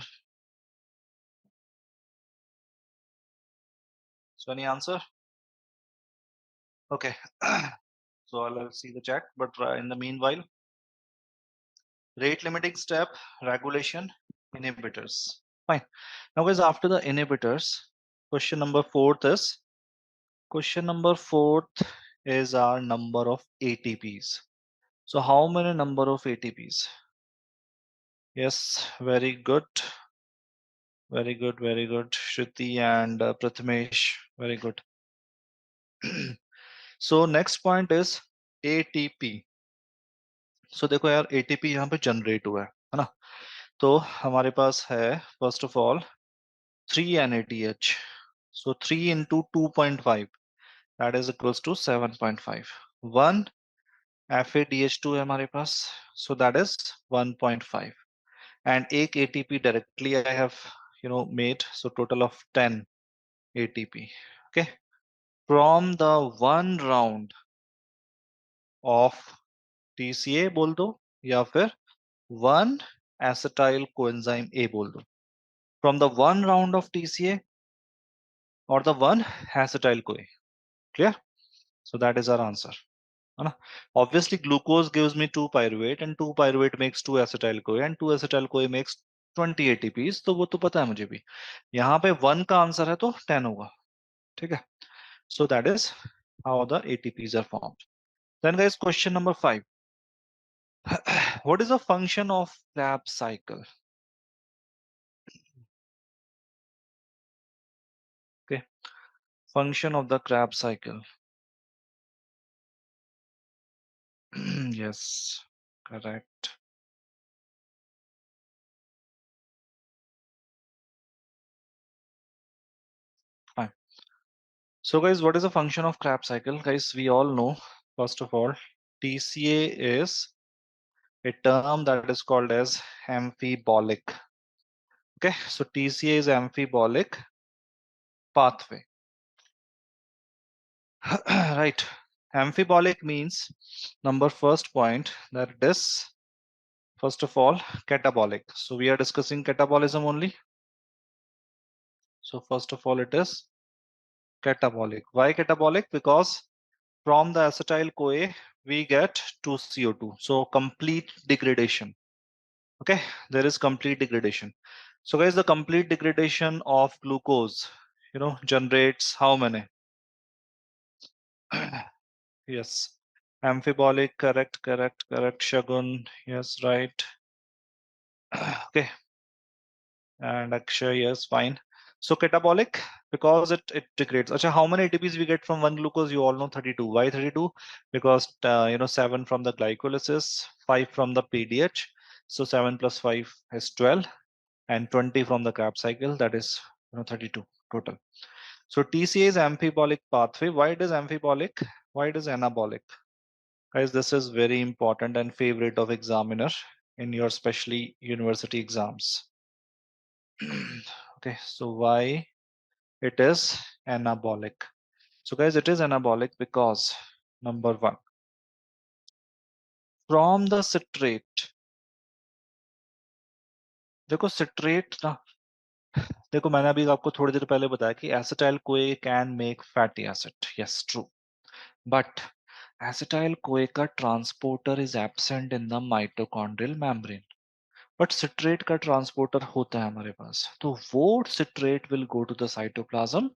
So any answer? Okay. So I'll see the chat, but in the meanwhile, rate limiting step, regulation, inhibitors. Fine. Now guys, after the inhibitors, question number 4 is our number of ATPs. So how many number of ATPs? Yes, very good. Very good, very good. Shruti and Prathamesh, very good. So next point is ATP. So देखो यार ATP यहाँ पे generate हुआ है ना? तो हमारे पास है first of all 3 NADH. So 3 into 2.5, that is equals to 7.5. 1 FADH2 है हमारे पास, so that is 1.5. And एक ATP directly I have made, so total of 10 ATP. Okay, from the one round of TCA बोल दो या फिर one acetyl coenzyme A बोल दो. From the one round of TCA or the one acetyl CoA. Clear? So that is our answer. Obviously glucose gives me 2 pyruvate and 2 pyruvate makes 2 acetyl CoA and 2 acetyl CoA makes 20 ATPs. तो वो तो पता है मुझे भी. यहाँ पे 1 का आंसर है तो 10 होगा. ठीक है? So that is how the ATPs are formed. Then guys, question number 5. What is the function of Kreb cycle? Okay, function of the Kreb cycle. Yes, correct. Fine. So guys, what is the function of Kreb cycle? Guys, we all know, first of all, TCA is a term that is called as amphibolic. Okay, so TCA is amphibolic pathway. Right. Amphibolic means number first point that it is first of all catabolic. So we are discussing catabolism only. So first of all it is catabolic. Why catabolic? Because from the acetyl CoA we get 2CO2. So complete degradation. Okay, there is complete degradation. So guys, the complete degradation of glucose, generates how many? Yes, amphibolic, correct, Shagun, yes, right. Okay, and Akshay, yes, fine. So catabolic, because it degrades. Acha, how many ATPs we get from one glucose? You all know 32. Why 32? Because 7 from the glycolysis, 5 from the PDH. So 7 plus 5 is 12, and 20 from the Kreb cycle. That is 32 total. So TCA is amphibolic pathway. Why it is amphibolic? Why it is anabolic? Guys, this is very important and favorite of examiner in your especially university exams. Okay, so why it is anabolic? So guys, it is anabolic because number 1, from the citrate, देखो citrate ना, देखो मैंने अभी आपको थोड़ी देर पहले बताया कि acetyl CoA can make fatty acid. Yes, true. But acetyl CoA का transporter is absent in the mitochondrial membrane. But citrate का ट्रांसपोर्टर होता है हमारे पास, तो वो citrate will go to the cytoplasm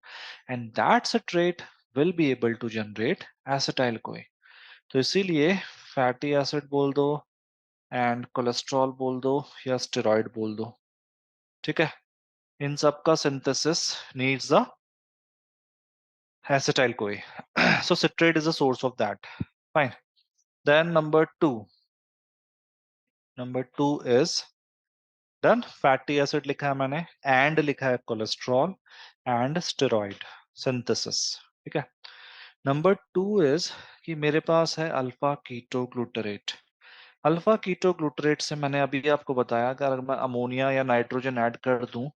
and that citrate will be able to generate acetyl CoA. तो इसीलिए फैटी एसिड बोल दो एंड कोलेस्ट्रॉल बोल दो या स्टेरॉइड बोल दो, ठीक है। इन सब का synthesis needs the acetyl CoA. So citrate is a source of that. Fine. Then number two is done. Fatty acid लिखा है मैंने, एंड लिखा है कोलेस्ट्रॉल एंड स्टेरॉइड सिंथेसिस, ठीक है। नंबर टू इज कि मेरे पास है अल्फा कीटो ग्लूटरेट। अल्फा कीटो ग्लूटरेट से मैंने अभी आपको बताया कि अगर मैं अमोनिया या नाइट्रोजन ऐड कर दूं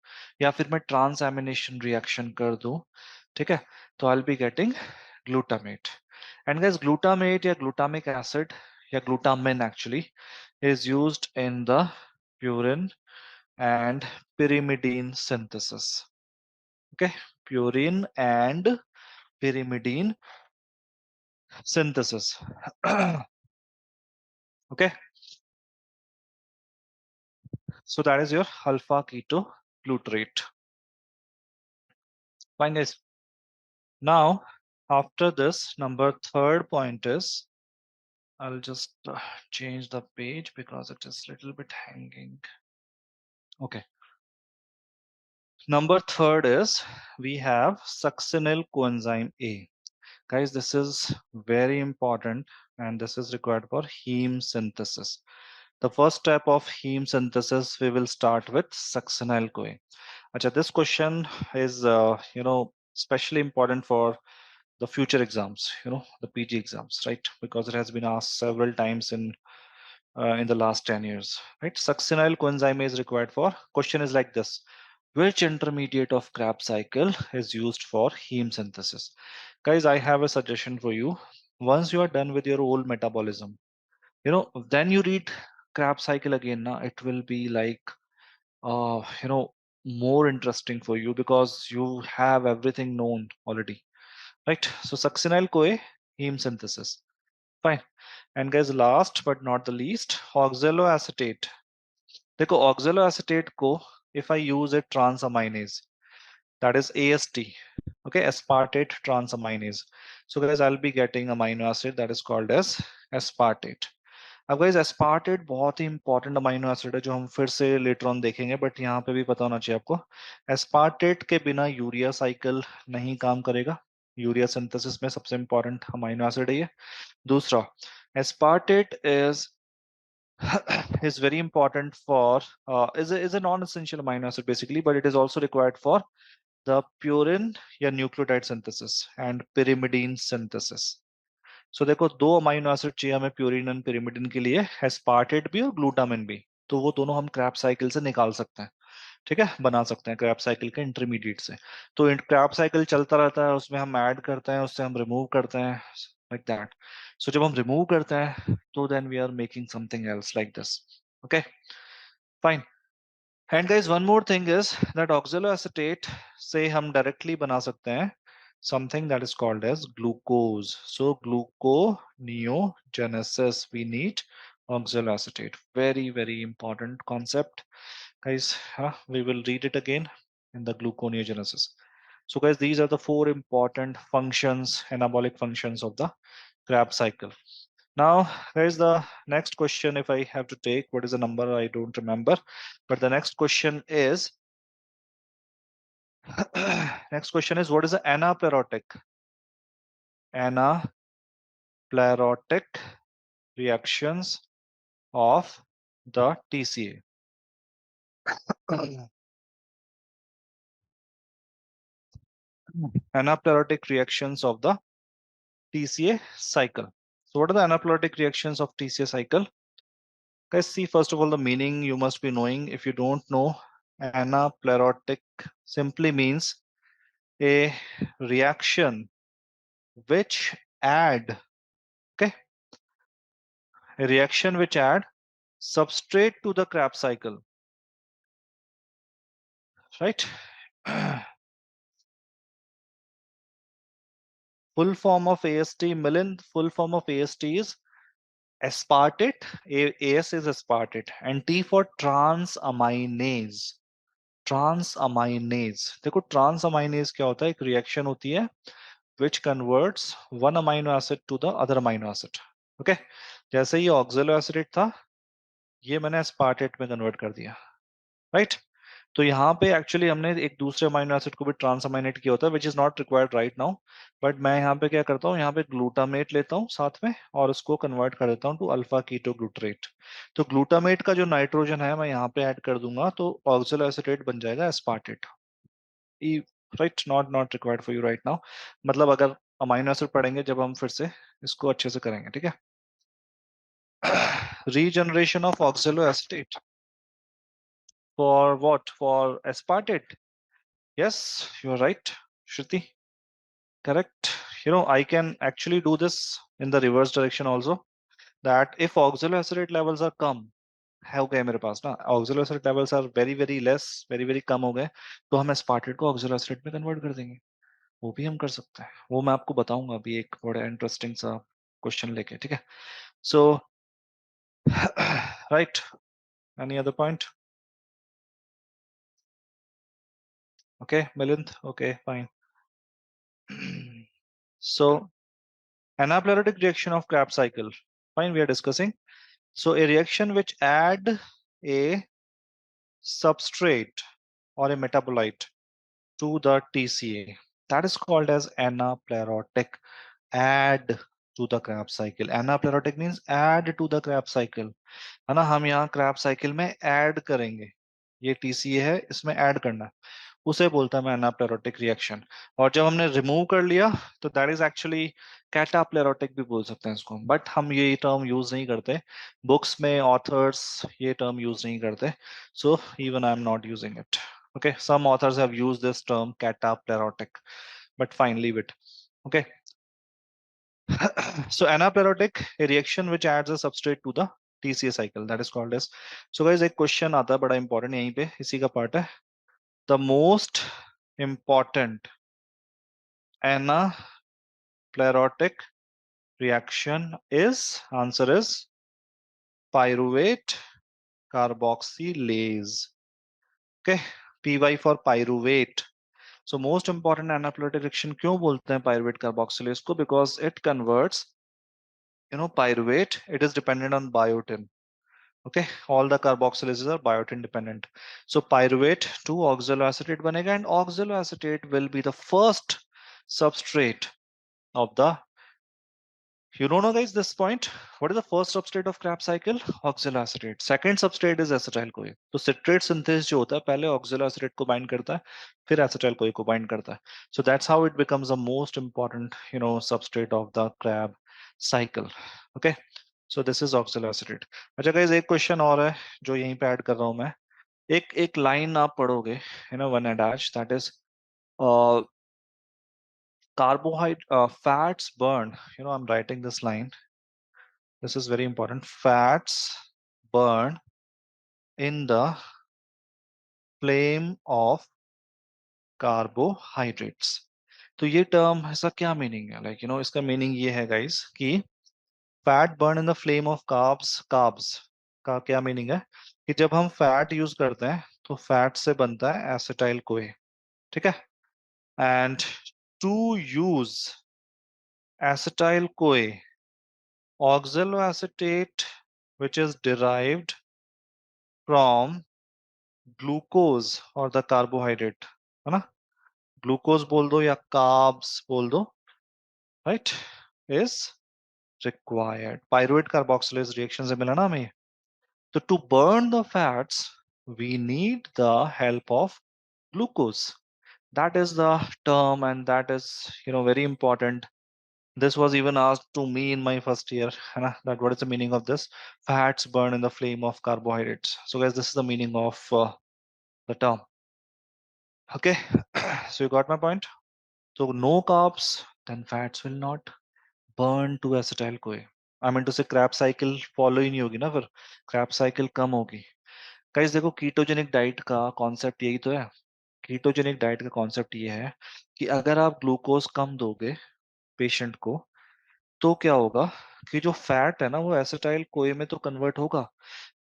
या फिर मैं ट्रांस एमिनेशन रिएक्शन कर दूं, ठीक है, तो I will be getting glutamate. And guys glutamate या ग्लूटामिक एसिड या glutamine actually is used in the purine and pyrimidine synthesis. Okay, purine and pyrimidine synthesis. Okay, so that is your alpha keto glutarate. Fine, guys. Now, after this, number third point is I'll just change the page because it is a little bit hanging. Okay. Number third is we have succinyl coenzyme A. Guys, this is very important and this is required for heme synthesis. The first step of heme synthesis, we will start with succinyl CoA. Acha, this question is, especially important for the future exams, the PG exams, right? Because it has been asked several times in the last 10 years, right? Succinyl coenzyme is required for, question is like this: which intermediate of Kreb cycle is used for heme synthesis? Guys, I have a suggestion for you. Once you are done with your old metabolism, then you read Kreb cycle again, now it will be like, uh, you know, more interesting for you because you have everything known already, right? So succinyl CoA, heme synthesis. Fine. And guys, last but not the least, oxaloacetate. देखो oxaloacetate को if I use a transaminase, that is AST, okay, aspartate transaminase. So guys, I'll be getting amino acid that is called as aspartate. अब guys aspartate बहुत ही important amino acid है जो हम फिर से later on देखेंगे, but यहाँ पे भी पता होना चाहिए आपको, aspartate के बिना यूरिया साइकिल नहीं काम करेगा। यूरिया सिंथेसिस में सबसे important amino acid है ये। दूसरा, aspartate is very important for is a non-essential amino acid basically, but it is also required for the purine या nucleotide synthesis and pyrimidine synthesis. So देखो दो अमाइनो एसिड चाहिए हमें प्यूरिन एंड pyrimidine के लिए, एस्पार्टेट भी और glutamine भी, तो वो दोनों हम क्रैब साइकिल से निकाल सकते हैं, ठीक है, बना सकते हैं क्रैब साइकिल के इंटरमीडिएट से। तो क्रैब साइकिल चलता रहता है, उसमें हम ऐड करते हैं, उससे हम रिमूव करते हैं, लाइक दैट। सो जब हम रिमूव करते हैं तो then we are making something else like this. Okay, fine. And guys one more thing is that oxaloacetate से हम डायरेक्टली बना सकते हैं something that is called as glucose. So gluconeogenesis, we need oxaloacetate. Very, very important concept, guys. We will read it again in the gluconeogenesis. So guys, these are the four important functions, anabolic functions of the Kreb cycle. Now, there's the next question. If I have to take, what is the number? I don't remember. But the next question is, next question is, what is the anaplerotic? Anaplerotic reactions of the TCA. Anaplerotic reactions of the TCA cycle. So what are the anaplerotic reactions of TCA cycle? Guys, see, first of all, the meaning you must be knowing. If you don't know, anaplerotic simply means a reaction which add, okay, a reaction which add substrate to the Kreb cycle, right? Full form of AST, Millen, full form of AST is aspartate, AS is aspartate, and T for transaminase. Transaminase, देखो transaminase क्या होता है, एक reaction होती है which converts one amino acid to the other amino acid. Okay, जैसे ये oxaloacetate था, ये मैंने एस्पार्टेट में कन्वर्ट कर दिया, राइट। तो यहाँ पे एक्चुअली हमने एक दूसरे अमीनो एसिड को भी ट्रांसअमाइनेट किया होता है, which is not required right now. But मैं यहाँ पे क्या करता हूँ, यहाँ पे ग्लूटामेट लेता हूँ साथ में और उसको कन्वर्ट कर देता हूँ टू अल्फा कीटो ग्लूटरेट। तो ग्लूटामेट का जो नाइट्रोजन है मैं यहाँ पे ऐड कर दूंगा, तो ऑक्सिलो एसीटेट बन जाएगा aspartate. Right, not not required for you right now. मतलब अगर अमीनो एसिड पढ़ेंगे जब हम फिर से इसको अच्छे से करेंगे, ठीक है। Regeneration of oxalo acetate for what? For aspartate? Yes, you're right, Shruti. Correct. You know, I can actually do this in the reverse direction also. That if oxaloacetate levels are कम हो गए मेरे पास ना, oxaloacetate levels are very very less, very very कम हो गए, तो हम aspartate को oxaloacetate में कन्वर्ट कर देंगे। वो भी हम कर सकते हैं, वो मैं आपको बताऊंगा अभी एक बड़ा इंटरेस्टिंग सा क्वेश्चन लेके, ठीक है। So right, any other point? Okay Milind, okay fine. So anaplerotic reaction of Krebs cycle. Fine, we are discussing. So a reaction which add a substrate or a metabolite to the TCA, that is called as anaplerotic. Add to the Krebs cycle. Anaplerotic means add to the Krebs cycle. है ना, हम यहाँ Krebs cycle में add करेंगे, ये TCA है, इसमें add करना है, उसे बोलता है मैं एनाप्लेरोटिक रिएक्शन। और जब हमने रिमूव कर लिया तो दैट इज एक्चुअली कैटाप्लेरोटिक भी बोल सकते हैं इसको, बट हम ये टर्म यूज नहीं करते बुक्स में, ऑथर्स ये टर्म यूज नहीं करते, so even I am not using it. Okay, some authors have used this term cataplerotic, but fine leave it. Okay, so anaplerotic, a reaction which adds a substrate to the TCA cycle, that is called as। so guys एक question आता है बड़ा important, यहीं पे इसी का part है। The most important anaplerotic reaction is, answer is pyruvate carboxylase. Okay, py for pyruvate. So most important anaplerotic reaction क्यों बोलते हैं pyruvate carboxylase को? Because it converts, you know, pyruvate, it is dependent on biotin. Okay, all the carboxylases are biotin dependent. So pyruvate to oxaloacetate banega, and oxaloacetate will be the first substrate of the, you don't know guys this point, what is the first substrate of Krebs cycle? Oxaloacetate. Second substrate is acetyl CoA. तो citrate synthesis जो होता है पहले oxaloacetate को bind करता है, फिर acetyl CoA को bind करता है. So that's how it becomes the most important, you know, substrate of the Krebs cycle. Okay, so this is oxaloacetate. अच्छा guys, एक question और है जो यहीं पे ऐड कर रहा हूँ मैं। एक एक लाइन आप पढ़ोगे, you know, one adage, that is carbohydrate, fats burn, you know, I'm writing this line. This is very important. Fats burn in the flame of carbohydrates. तो ये टर्म ऐसा क्या मीनिंग है? लाइक यू नो, इसका meaning ये है guys कि fat burn in the flame of carbs. Carbs का क्या मीनिंग है कि जब हम फैट यूज करते हैं तो फैट से बनता है एसिटाइल कोए, ठीक है। And to use acetyl CoA, oxaloacetate which is derived from glucose और द कार्बोहाइड्रेट, है ना, ग्लूकोज बोल दो या कार्ब्स बोल दो, right, is required. Pyruvate carboxylase reaction से मिला ना हमें। तो to burn the fats we need the help of glucose, that is the term, and that is, you know, very important. This was even asked to me in my first year, है ना, that what is the meaning of this? Fats burn in the flame of carbohydrates. So guys, this is the meaning of the term. Okay, so you got my point. So no carbs, then fats will not burn to acetyl CoA. I mean to say Krebs cycle follow ही नहीं होगी ना, फिर Krebs cycle कम होगी। Guys देखो, ketogenic diet का concept यही तो है। कीटोजेनिक डाइट का कॉन्सेप्ट ये है कि अगर आप ग्लूकोज कम दोगे पेशेंट को तो क्या होगा कि जो फैट है ना वो एसिटाइल कोए में तो कन्वर्ट होगा,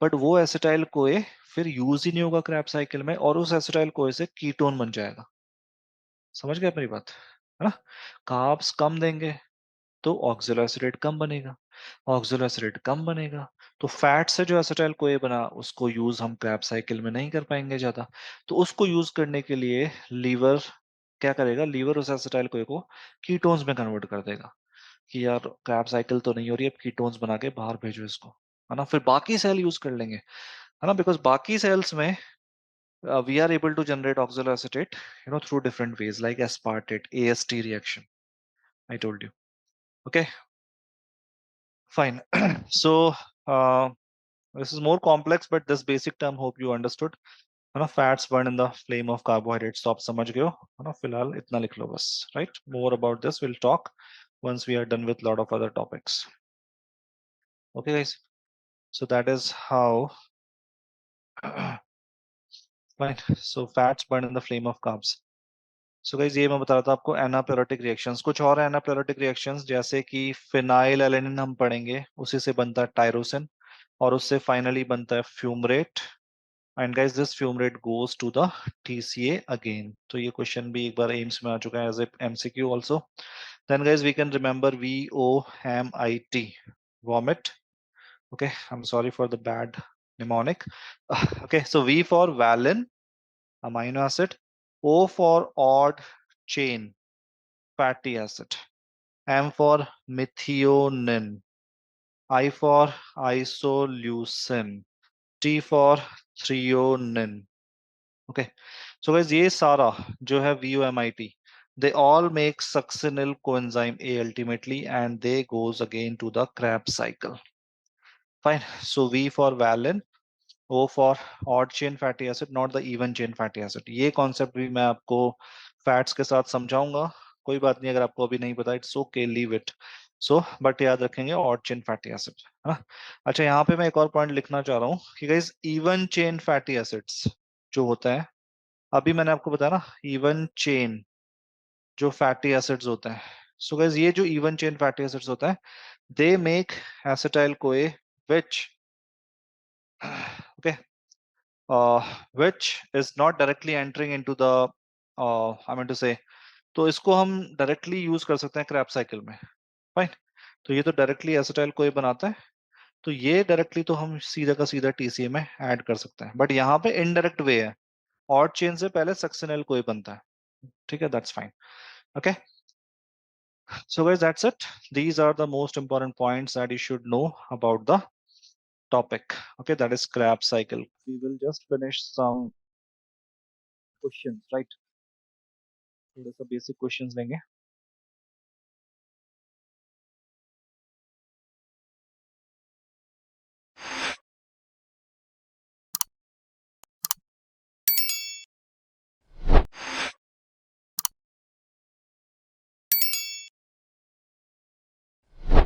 बट वो एसिटाइल कोए फिर यूज ही नहीं होगा क्रैब साइकिल में, और उस एसिटाइल कोए से कीटोन बन जाएगा। समझ गए मेरी बात, है ना। कार्ब्स कम देंगे तो ऑक्सिलोएसिडेट कम बनेगा, ऑक्सिलो एसिड कम बनेगा। तो फैट से जो एसिटाइल कोए बना उसको यूज हम क्रैब साइकिल में नहीं कर पाएंगे ज्यादा। तो उसको यूज करने के लिए लीवर क्या करेगा, लीवर उस एसिटाइल कोए को कीटोन्स में कन्वर्ट कर देगा कि यार क्रैब साइकिल तो नहीं हो रही है, अब कीटोन्स बना के बाहर भेजो इसको, है ना। फिर बाकी सेल यूज कर लेंगे, है ना, बिकॉज बाकी सेल्स में we are able to generate oxaloacetate, through different ways like aspartate, AST reaction. I told you. Okay, fine. So uh, this is more complex, but this basic term hope you understood. है ना, fats burn in the flame of carbohydrates. तो आप समझ गए हो, है ना। फिलहाल इतना लिख लो बस, right? More about this we'll talk once we are done with lot of other topics. Okay, guys. So that is how. Fine. So fats burn in the flame of carbs. So guys ये मैं बता रहा था आपको एनाप्योरेटिक reactions. कुछ और एनाप्योरेटिक reactions जैसे कि फिनाइल एलेनिन हम पढ़ेंगे, उसी से बनता है टायरोसिन और उससे फाइनली बनता है fumarate. And guys this fumarate goes to the TCA again. तो ये क्वेश्चन भी एक बार एम्स में आ चुका है as a MCQ also. Then guys we can remember VOMIT, vomit. Okay, I am sorry for the bad mnemonic. Okay, so V for valine, amino acid. O for odd chain fatty acid. M for methionine. I for isoleucine. T for threonine. Okay, so guys ये सारा जो है VOMIT, they all make succinyl coenzyme A ultimately and they goes again to the Krebs cycle. Fine, so V for valine, O for odd chain fatty acid, not the even chain fatty acid. ये concept भी मैं आपको fats के साथ समझाऊंगा, कोई बात नहीं अगर आपको अभी नहीं पता, it's okay, leave it. So but याद रखेंगे ऑड चेन फैटी एसिड, है ना। अच्छा, यहाँ पे मैं एक और पॉइंट लिखना चाह रहा हूँ कि guys even chain fatty acids जो होता है, अभी मैंने आपको बताया ना इवन चेन जो फैटी एसिड्स होते हैं। सो गाइस ये जो इवन चेन फैटी एसिड्स होता है, they make acetyl CoA which okay which is not directly entering into the I mean to say, तो इसको हम डायरेक्टली यूज कर सकते हैं क्रैब साइकिल में। फाइन, तो ये तो डायरेक्टली एसिटाइल कोई बनाता है, तो ये डायरेक्टली तो हम सीधा का सीधा टीसीए में ऐड कर सकते हैं, बट यहाँ पे इनडायरेक्ट वे है, और चेन से पहले सक्सिनल कोई बनता है। ठीक है, that's fine. Okay, so guys that's it, these are the most important points that you should know about the topic. Okay, that is Krebs cycle. We will just finish some questions, right? थोड़े सा basic questions लेंगे।